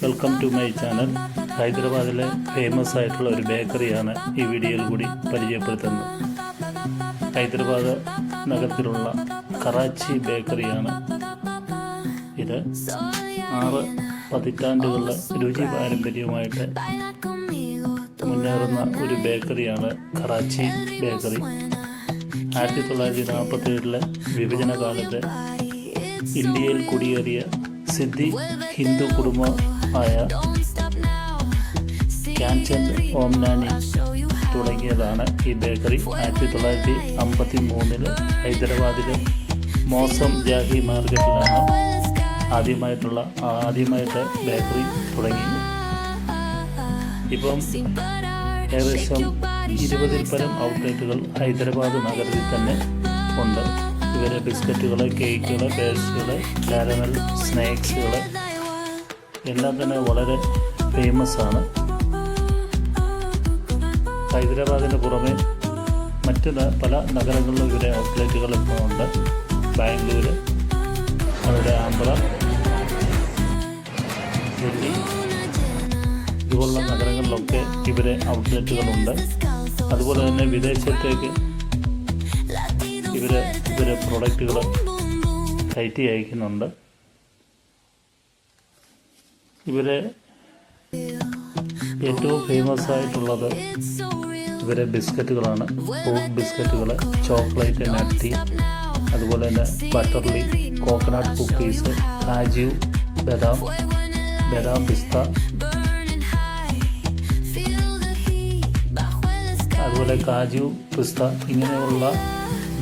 Welcome to my channel. ഹൈദരാബാദിലെ famous ആയിട്ടുള്ള ഒരു ബേക്കറിയാണ് ഈ വീഡിയോയിൽ കൂടി പരിചയപ്പെടുത്തുന്നത്. ഹൈദരാബാദ് നഗരത്തിലുള്ള കറാച്ചി ബേക്കറിയാണ് ഇത്. 6 പതിറ്റാണ്ടുകളുടെ രുചി പാരമ്പര്യവുമായിട്ട് മുന്നേറുന്ന ഒരു ബേക്കറിയാണ് കറാച്ചി ബേക്കറി. 1947 വിഭജന കാലത്ത് ഇന്ത്യയിൽ കുടിയേറിയ സിദ്ധി ഹിന്ദു കുടുംബമായ ക്യാൻചന്ദ് ഓംനാനി തുടങ്ങിയതാണ് ഈ ബേക്കറി. 1953 ഹൈദരാബാദിലെ മോസം ജാഹി മാർക്കറ്റിലാണ് ആദ്യമായിട്ട് ബേക്കറി തുടങ്ങി. ഇപ്പം ഏകദേശം 20-ൽ പരം ഔട്ട്ലെറ്റുകൾ ഹൈദരാബാദ് നഗരത്തിൽ തന്നെ ഉണ്ട്. ഇവരെ ബിസ്ക്കറ്റുകൾ, കേക്കുകൾ, പേസ്റ്റുകൾ, കാരമൽ സ്നാക്സുകൾ എല്ലാം തന്നെ വളരെ ഫേമസ് ആണ്. ഹൈദരാബാദിന് പുറമെ മറ്റ് പല നഗരങ്ങളിലും ഇവരെ ഔട്ട്ലെറ്റുകൾ ഇപ്പോൾ ഉണ്ട്. ബാംഗ്ലൂർ, അതുപോലെ ആന്ധ്ര, ഡൽഹി ഇതുപോലുള്ള നഗരങ്ങളിലൊക്കെ ഇവരെ ഔട്ട്ലെറ്റുകളുണ്ട്. അതുപോലെ തന്നെ വിദേശത്തേക്ക് ഇവരെ പ്രൊഡക്റ്റുകൾ കയറ്റി അയക്കുന്നുണ്ട്. ഇവരെ ഏറ്റവും ഫേമസ് ആയിട്ടുള്ളത് ഇവരെ ബിസ്ക്കറ്റുകളാണ്. ഫ്രൂട്ട് ബിസ്ക്കറ്റുകൾ, ചോക്ലേറ്റ് നട്ടി, അതുപോലെ തന്നെ ബട്ടർലി, കോക്കനട്ട് കുക്കീസ്, കാജു, ബദാം പിസ്ത, അതുപോലെ കാജു പിസ്ത ഇങ്ങനെയുള്ള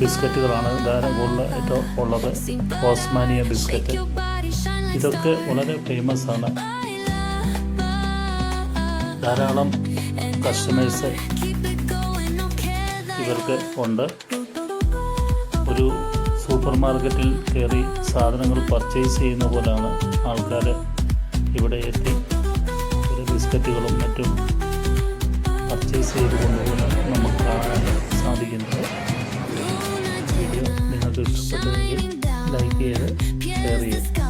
ബിസ്ക്കറ്റുകളാണ് ധാരാളം ഉള്ളത്. ഓസ്മാനിയ ബിസ്ക്കറ്റ് ഇതൊക്കെ വളരെ ഫേമസ് ആണ്. ധാരാളം കസ്റ്റമേഴ്സ് ഇവർക്ക് ഉണ്ട്. ഒരു സൂപ്പർ മാർക്കറ്റിൽ കയറി സാധനങ്ങൾ പർച്ചേസ് ചെയ്യുന്ന പോലെയാണ് ആൾക്കാർ ഇവിടെ എത്തി ഒരു ബിസ്ക്കറ്റുകളും മറ്റും പർച്ചേസ് ചെയ്ത് കൊണ്ടുപോകാൻ നമുക്ക് കാണാൻ സാധിക്കുന്നത്. വീഡിയോ നിങ്ങൾക്ക് ഇഷ്ടപ്പെട്ടെങ്കിൽ ലൈക്ക് ചെയ്ത് ഷെയർ ചെയ്യുക.